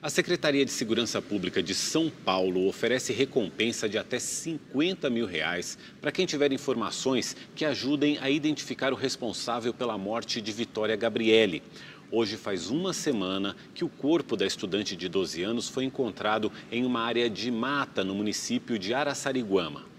A Secretaria de Segurança Pública de São Paulo oferece recompensa de até R$50 mil para quem tiver informações que ajudem a identificar o responsável pela morte de Vitória Gabriele. Hoje faz uma semana que o corpo da estudante de 12 anos foi encontrado em uma área de mata no município de Araçariguama.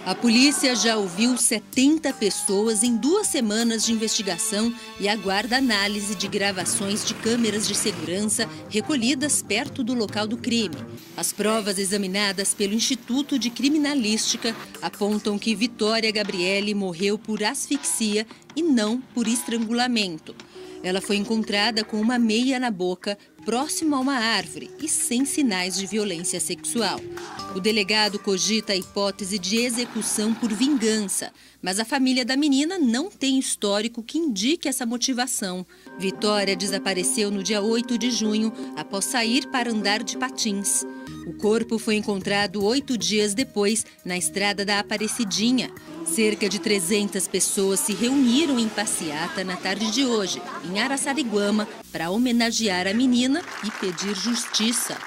A polícia já ouviu 70 pessoas em 2 semanas de investigação e aguarda análise de gravações de câmeras de segurança recolhidas perto do local do crime. As provas examinadas pelo Instituto de Criminalística apontam que Vitória Gabriele morreu por asfixia e não por estrangulamento. Ela foi encontrada com uma meia na boca, próximo a uma árvore e sem sinais de violência sexual. O delegado cogita a hipótese de execução por vingança, mas a família da menina não tem histórico que indique essa motivação. Vitória desapareceu no dia 8 de junho, após sair para andar de patins. O corpo foi encontrado 8 dias depois, na estrada da Aparecidinha. Cerca de 300 pessoas se reuniram em passeata na tarde de hoje, em Araçariguama, para homenagear a menina e pedir justiça.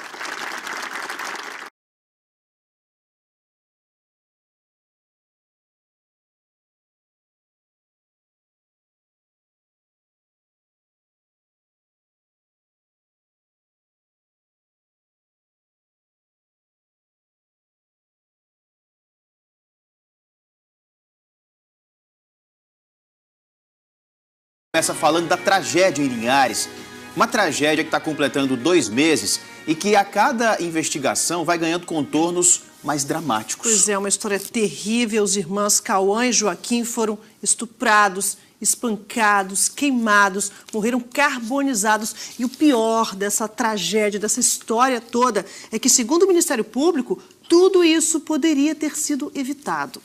Começa falando da tragédia em Linhares, uma tragédia que está completando 2 meses e que a cada investigação vai ganhando contornos mais dramáticos. Pois é, uma história terrível. Os irmãos Cauã e Joaquim foram estuprados, espancados, queimados, morreram carbonizados. E o pior dessa tragédia, dessa história toda, é que, segundo o Ministério Público, tudo isso poderia ter sido evitado.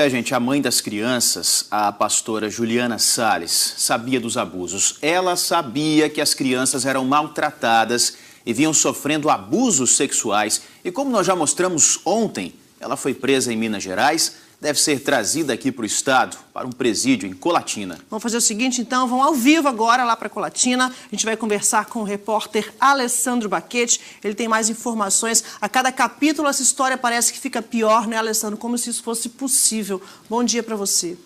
Gente, a mãe das crianças, a pastora Juliana Salles, sabia dos abusos. Ela sabia que as crianças eram maltratadas e vinham sofrendo abusos sexuais. E como nós já mostramos ontem, ela foi presa em Minas Gerais, deve ser trazida aqui para o estado, para um presídio em Colatina. Vamos fazer o seguinte, então, vamos ao vivo agora lá para Colatina. A gente vai conversar com o repórter Alessandro Baquete. Ele tem mais informações. A cada capítulo essa história parece que fica pior, né, Alessandro? Como se isso fosse possível. Bom dia para você.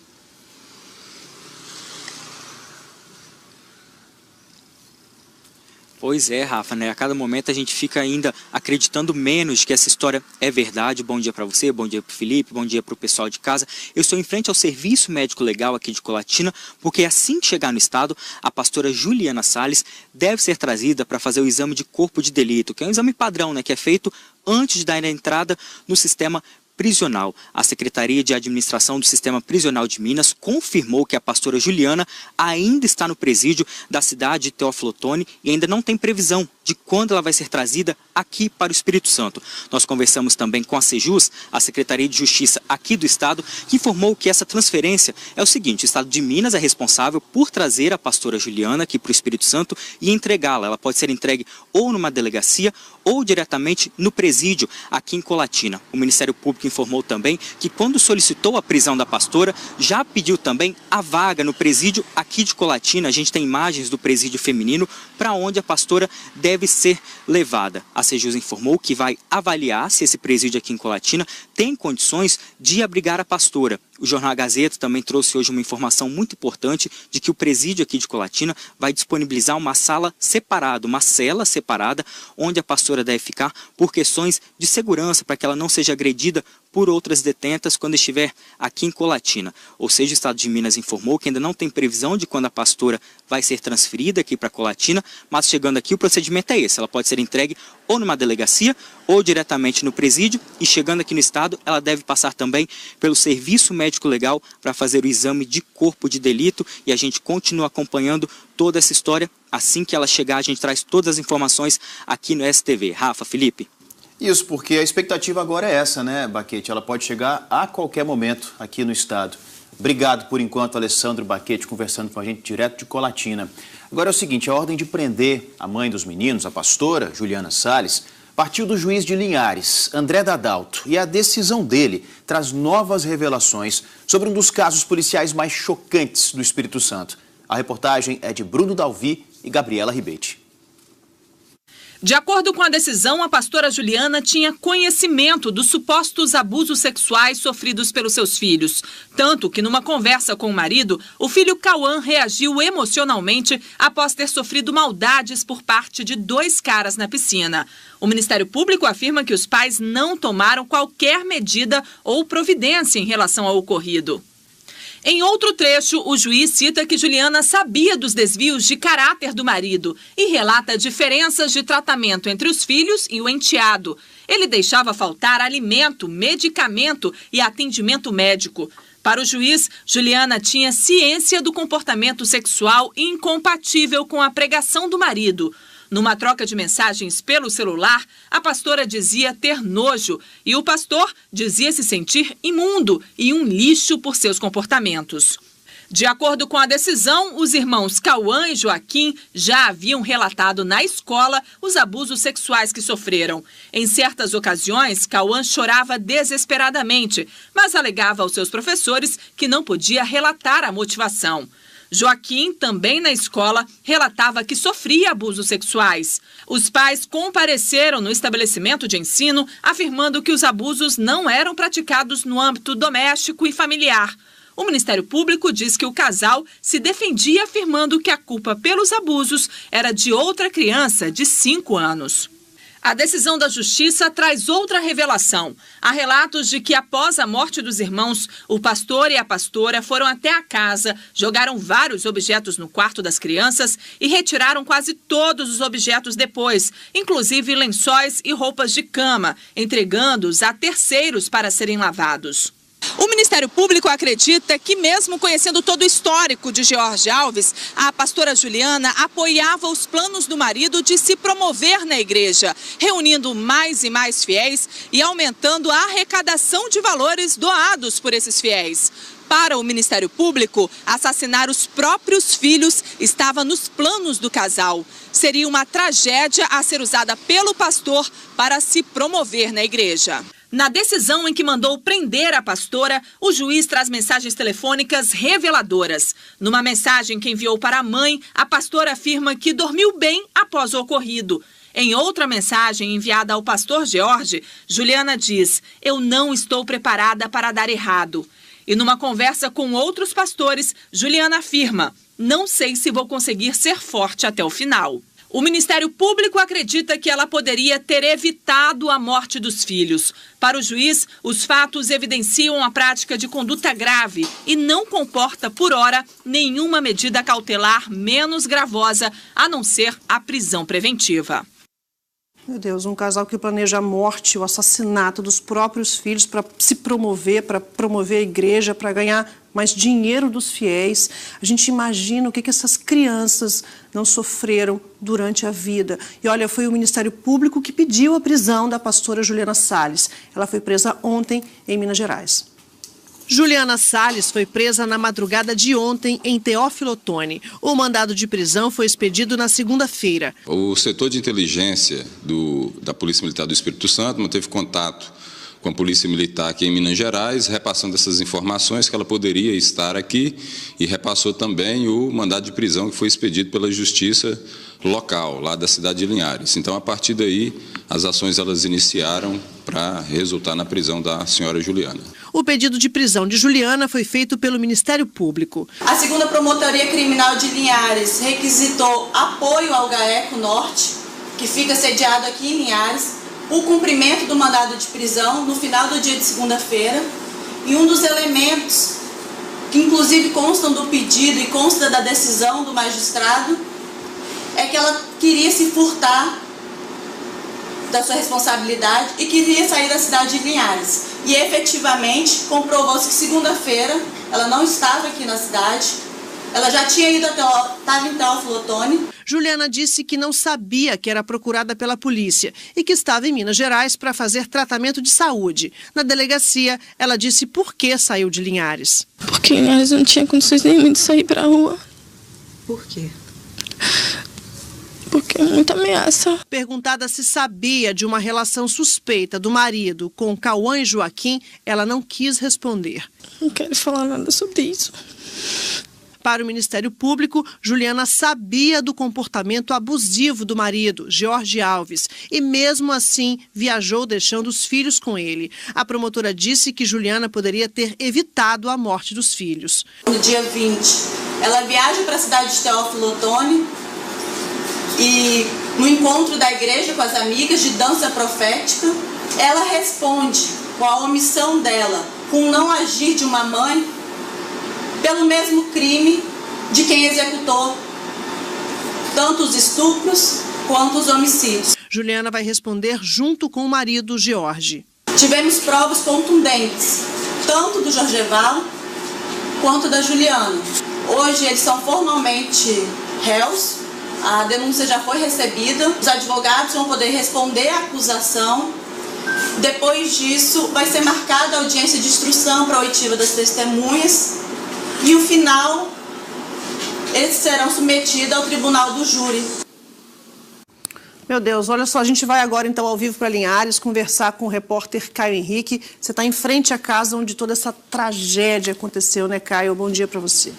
Pois é, Rafa, né? A cada momento a gente fica ainda acreditando menos que essa história é verdade. Bom dia para você, bom dia para o Felipe, bom dia para o pessoal de casa. Eu estou em frente ao Serviço Médico Legal aqui de Colatina, porque assim que chegar no estado, a pastora Juliana Salles deve ser trazida para fazer o exame de corpo de delito, que é um exame padrão, né? Que é feito antes de dar a entrada no sistema prisional. A Secretaria de Administração do Sistema Prisional de Minas confirmou que a pastora Juliana ainda está no presídio da cidade de Teófilo Otoni e ainda não tem previsão de quando ela vai ser trazida aqui para o Espírito Santo. Nós conversamos também com a Sejus, a Secretaria de Justiça aqui do estado, que informou que essa transferência é o seguinte: o estado de Minas é responsável por trazer a pastora Juliana aqui para o Espírito Santo e entregá-la. Ela pode ser entregue ou numa delegacia ou diretamente no presídio aqui em Colatina. O Ministério Público informou também que quando solicitou a prisão da pastora, já pediu também a vaga no presídio aqui de Colatina. A gente tem imagens do presídio feminino para onde a pastora deve ser levada. A Sejus informou que vai avaliar se esse presídio aqui em Colatina tem condições de abrigar a pastora. O Jornal A Gazeta também trouxe hoje uma informação muito importante de que o presídio aqui de Colatina vai disponibilizar uma sala separada, uma cela separada, onde a pastora deve ficar por questões de segurança, para que ela não seja agredida por outras detentas quando estiver aqui em Colatina. Ou seja, o Estado de Minas informou que ainda não tem previsão de quando a pastora vai ser transferida aqui para Colatina, mas chegando aqui o procedimento é esse: ela pode ser entregue ou numa delegacia ou diretamente no presídio, e chegando aqui no estado ela deve passar também pelo Serviço Médico Legal para fazer o exame de corpo de delito, e a gente continua acompanhando toda essa história. Assim que ela chegar, a gente traz todas as informações aqui no STV. Rafa, Felipe. Isso, porque a expectativa agora é essa, né, Baquete? Ela pode chegar a qualquer momento aqui no estado. Obrigado por enquanto, Alessandro Baquete, conversando com a gente direto de Colatina. Agora é o seguinte: a ordem de prender a mãe dos meninos, a pastora Juliana Salles, partiu do juiz de Linhares, André Dadalto, e a decisão dele traz novas revelações sobre um dos casos policiais mais chocantes do Espírito Santo. A reportagem é de Bruno Dalvi e Gabriela Ribetti. De acordo com a decisão, a pastora Juliana tinha conhecimento dos supostos abusos sexuais sofridos pelos seus filhos. Tanto que, numa conversa com o marido, o filho Cauã reagiu emocionalmente após ter sofrido maldades por parte de 2 caras na piscina. O Ministério Público afirma que os pais não tomaram qualquer medida ou providência em relação ao ocorrido. Em outro trecho, o juiz cita que Juliana sabia dos desvios de caráter do marido e relata diferenças de tratamento entre os filhos e o enteado. Ele deixava faltar alimento, medicamento e atendimento médico. Para o juiz, Juliana tinha ciência do comportamento sexual incompatível com a pregação do marido. Numa troca de mensagens pelo celular, a pastora dizia ter nojo e o pastor dizia se sentir imundo e um lixo por seus comportamentos. De acordo com a decisão, os irmãos Cauã e Joaquim já haviam relatado na escola os abusos sexuais que sofreram. Em certas ocasiões, Cauã chorava desesperadamente, mas alegava aos seus professores que não podia relatar a motivação. Joaquim, também na escola, relatava que sofria abusos sexuais. Os pais compareceram no estabelecimento de ensino, afirmando que os abusos não eram praticados no âmbito doméstico e familiar. O Ministério Público diz que o casal se defendia afirmando que a culpa pelos abusos era de outra criança de 5 anos. A decisão da Justiça traz outra revelação. Há relatos de que, após a morte dos irmãos, o pastor e a pastora foram até a casa, jogaram vários objetos no quarto das crianças e retiraram quase todos os objetos depois, inclusive lençóis e roupas de cama, entregando-os a terceiros para serem lavados. O Ministério Público acredita que, mesmo conhecendo todo o histórico de George Alves, a pastora Juliana apoiava os planos do marido de se promover na igreja, reunindo mais e mais fiéis e aumentando a arrecadação de valores doados por esses fiéis. Para o Ministério Público, assassinar os próprios filhos estava nos planos do casal. Seria uma tragédia a ser usada pelo pastor para se promover na igreja. Na decisão em que mandou prender a pastora, o juiz traz mensagens telefônicas reveladoras. Numa mensagem que enviou para a mãe, a pastora afirma que dormiu bem após o ocorrido. Em outra mensagem enviada ao pastor George, Juliana diz: "Eu não estou preparada para dar errado." E numa conversa com outros pastores, Juliana afirma: "Não sei se vou conseguir ser forte até o final." O Ministério Público acredita que ela poderia ter evitado a morte dos filhos. Para o juiz, os fatos evidenciam a prática de conduta grave e não comporta, por hora, nenhuma medida cautelar menos gravosa, a não ser a prisão preventiva. Meu Deus, um casal que planeja a morte, o assassinato dos próprios filhos para se promover, para promover a igreja, para ganhar mais dinheiro dos fiéis. A gente imagina o que essas crianças não sofreram durante a vida. E olha, foi o Ministério Público que pediu a prisão da pastora Juliana Salles. Ela foi presa ontem em Minas Gerais. Juliana Salles foi presa na madrugada de ontem em Teófilo Otoni. O mandado de prisão foi expedido na segunda-feira. O setor de inteligência da Polícia Militar do Espírito Santo manteve contato com a Polícia Militar aqui em Minas Gerais, repassando essas informações que ela poderia estar aqui e repassou também o mandado de prisão que foi expedido pela Justiça local, lá da cidade de Linhares. Então, a partir daí, as ações elas iniciaram para resultar na prisão da senhora Juliana. O pedido de prisão de Juliana foi feito pelo Ministério Público. A 2ª Promotoria Criminal de Linhares requisitou apoio ao GAECO Norte, que fica sediado aqui em Linhares, o cumprimento do mandado de prisão no final do dia de segunda-feira. E um dos elementos que inclusive constam do pedido e consta da decisão do magistrado é que ela queria se furtar da sua responsabilidade e queria sair da cidade de Linhares. E efetivamente comprovou-se que segunda-feira ela não estava aqui na cidade, ela já tinha ido estava em Teófilo Otoni. Juliana disse que não sabia que era procurada pela polícia e que estava em Minas Gerais para fazer tratamento de saúde. Na delegacia, ela disse por que saiu de Linhares. Porque em Linhares não tinha condições nenhuma de sair para a rua. Por quê? Porque é muita ameaça. Perguntada se sabia de uma relação suspeita do marido com Cauã e Joaquim, ela não quis responder. Não quero falar nada sobre isso. Para o Ministério Público, Juliana sabia do comportamento abusivo do marido, Jorge Alves, e mesmo assim viajou deixando os filhos com ele. A promotora disse que Juliana poderia ter evitado a morte dos filhos. No dia 20, ela viaja para a cidade de Teófilo Otoni e no encontro da igreja com as amigas de dança profética, ela responde com a omissão dela, com o não agir de uma mãe, pelo mesmo crime de quem executou tanto os estupros quanto os homicídios. Juliana vai responder junto com o marido, Jorge. Tivemos provas contundentes, tanto do Jorgeval quanto da Juliana. Hoje eles são formalmente réus, a denúncia já foi recebida, os advogados vão poder responder à acusação. Depois disso, vai ser marcada a audiência de instrução para a oitiva das testemunhas e, no final, eles serão submetidos ao tribunal do júri. Meu Deus, olha só, a gente vai agora então ao vivo para Linhares conversar com o repórter Caio Henrique. Você está em frente à casa onde toda essa tragédia aconteceu, né, Caio? Bom dia para você.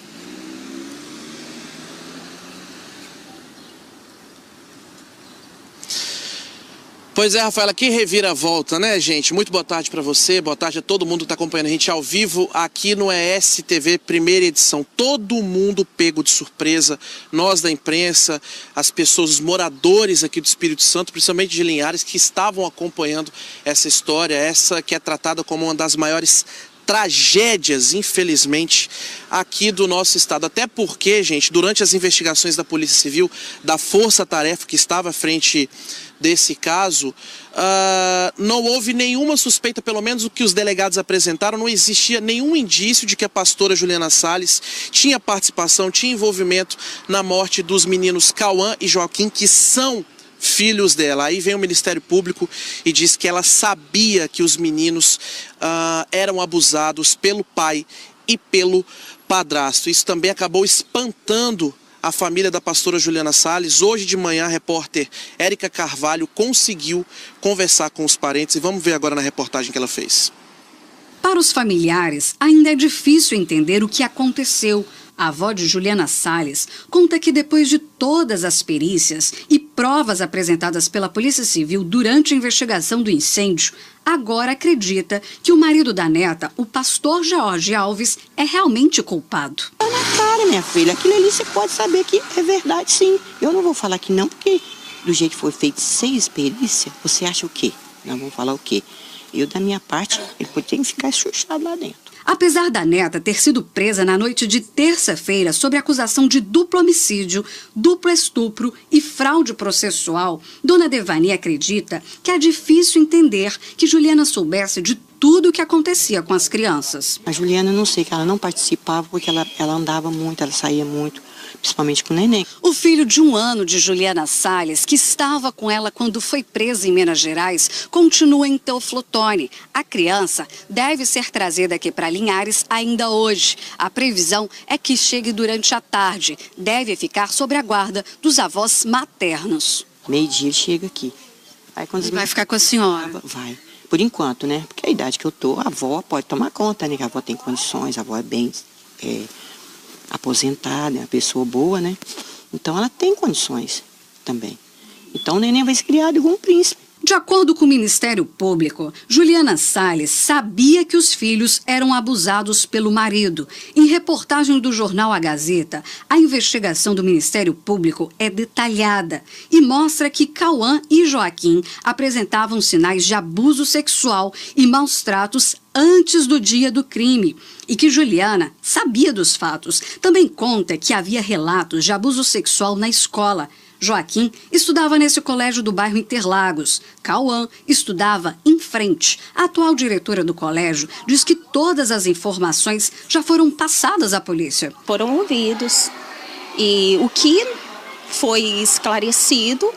Pois é, Rafaela, que reviravolta, né, gente? Muito boa tarde para você, boa tarde a todo mundo que está acompanhando a gente ao vivo aqui no ESTV, primeira edição. Todo mundo pego de surpresa, nós da imprensa, as pessoas, os moradores aqui do Espírito Santo, principalmente de Linhares, que estavam acompanhando essa história, essa que é tratada como uma das maiores tragédias, infelizmente, aqui do nosso estado. Até porque, gente, durante as investigações da Polícia Civil, da força-tarefa que estava à frente desse caso, não houve nenhuma suspeita, pelo menos o que os delegados apresentaram, não existia nenhum indício de que a pastora Juliana Salles tinha participação, tinha envolvimento na morte dos meninos Cauã e Joaquim, que são filhos dela. Aí vem o Ministério Público e diz que ela sabia que os meninos eram abusados pelo pai e pelo padrasto. Isso também acabou espantando a família da pastora Juliana Salles. Hoje de manhã a repórter Érica Carvalho conseguiu conversar com os parentes e vamos ver agora na reportagem que ela fez. Para os familiares, ainda é difícil entender o que aconteceu. A avó de Juliana Salles conta que depois de todas as perícias e provas apresentadas pela Polícia Civil durante a investigação do incêndio, agora acredita que o marido da neta, o pastor Jorge Alves, é realmente culpado. Tá na cara, minha filha. Aquilo ali você pode saber que é verdade, sim. Eu não vou falar que não, porque do jeito que foi feito 6 perícias, você acha o quê? Nós vamos falar o quê? Eu, da minha parte, ele tem que ficar chuchado lá dentro. Apesar da neta ter sido presa na noite de terça-feira sob acusação de duplo homicídio, duplo estupro e fraude processual, Dona Devani acredita que é difícil entender que Juliana soubesse de tudo o que acontecia com as crianças. A Juliana, eu não sei, que ela não participava porque ela andava muito, ela saía muito, principalmente com o neném. O filho de 1 ano de Juliana Salles, que estava com ela quando foi presa em Minas Gerais, continua em Teófilo Otoni. A criança deve ser trazida aqui para Linhares ainda hoje. A previsão é que chegue durante a tarde. Deve ficar sob a guarda dos avós maternos. Meio-dia ele chega aqui. Aí, quando vai ficar com a senhora? Vai. Por enquanto, né? Porque a idade que eu tô, a avó pode tomar conta, né? Que a avó tem condições, a avó é bem aposentada, é uma pessoa boa, né? Então ela tem condições também. Então o neném vai ser criado igual um príncipe. De acordo com o Ministério Público, Juliana Salles sabia que os filhos eram abusados pelo marido. Em reportagem do jornal A Gazeta, a investigação do Ministério Público é detalhada e mostra que Cauã e Joaquim apresentavam sinais de abuso sexual e maus tratos antes do dia do crime e que Juliana sabia dos fatos. Também conta que havia relatos de abuso sexual na escola. Joaquim estudava nesse colégio do bairro Interlagos. Cauã estudava em frente. A atual diretora do colégio diz que todas as informações já foram passadas à polícia. Foram ouvidos e o que foi esclarecido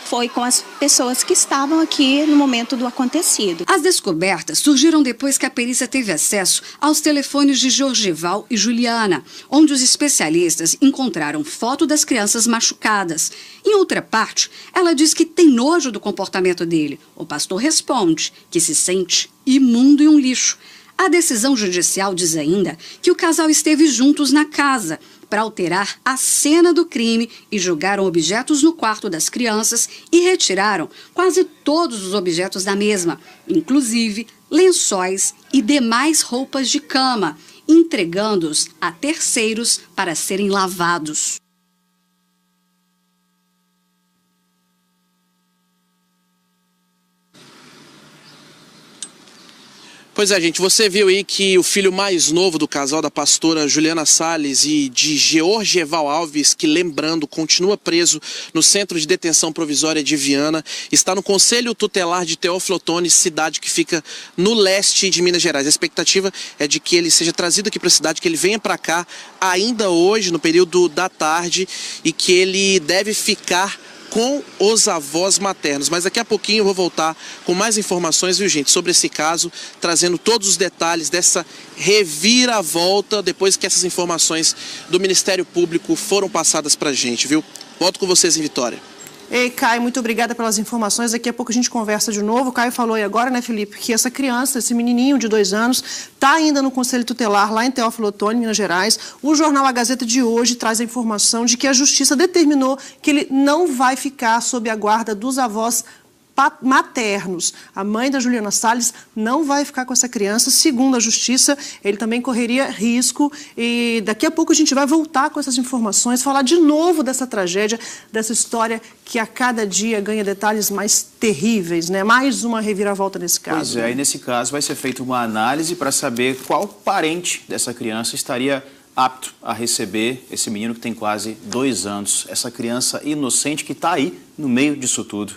foi com as pessoas que estavam aqui no momento do acontecido. As descobertas surgiram depois que a perícia teve acesso aos telefones de Jorgeval e Juliana, onde os especialistas encontraram foto das crianças machucadas. Em outra parte, ela diz que tem nojo do comportamento dele. O pastor responde que se sente imundo e um lixo. A decisão judicial diz ainda que o casal esteve juntos na casa para alterar a cena do crime e jogaram objetos no quarto das crianças e retiraram quase todos os objetos da mesma, inclusive lençóis e demais roupas de cama, entregando-os a terceiros para serem lavados. Pois é, gente, você viu aí que o filho mais novo do casal da pastora Juliana Salles e de Georgieval Alves, que, lembrando, continua preso no Centro de Detenção Provisória de Viana, está no Conselho Tutelar de Teófilo Otoni, cidade que fica no leste de Minas Gerais. A expectativa é de que ele seja trazido aqui para a cidade, que ele venha para cá ainda hoje, no período da tarde, e que ele deve ficar com os avós maternos. Mas daqui a pouquinho eu vou voltar com mais informações, viu, gente, sobre esse caso, trazendo todos os detalhes dessa reviravolta depois que essas informações do Ministério Público foram passadas pra gente, viu? Volto com vocês em Vitória. Ei, Caio, muito obrigada pelas informações. Daqui a pouco a gente conversa de novo. O Caio falou aí agora, né, Felipe, que essa criança, esse menininho de 2 anos, está ainda no Conselho Tutelar, lá em Teófilo Otoni, Minas Gerais. O jornal A Gazeta de hoje traz a informação de que a Justiça determinou que ele não vai ficar sob a guarda dos avós maternos. A mãe da Juliana Salles não vai ficar com essa criança. Segundo a Justiça, ele também correria risco. E daqui a pouco a gente vai voltar com essas informações, falar de novo dessa tragédia, dessa história que a cada dia ganha detalhes mais terríveis, né? Mais uma reviravolta nesse caso. Pois é, e nesse caso vai ser feita uma análise para saber qual parente dessa criança estaria apto a receber esse menino que tem quase 2 anos, essa criança inocente que está aí no meio disso tudo.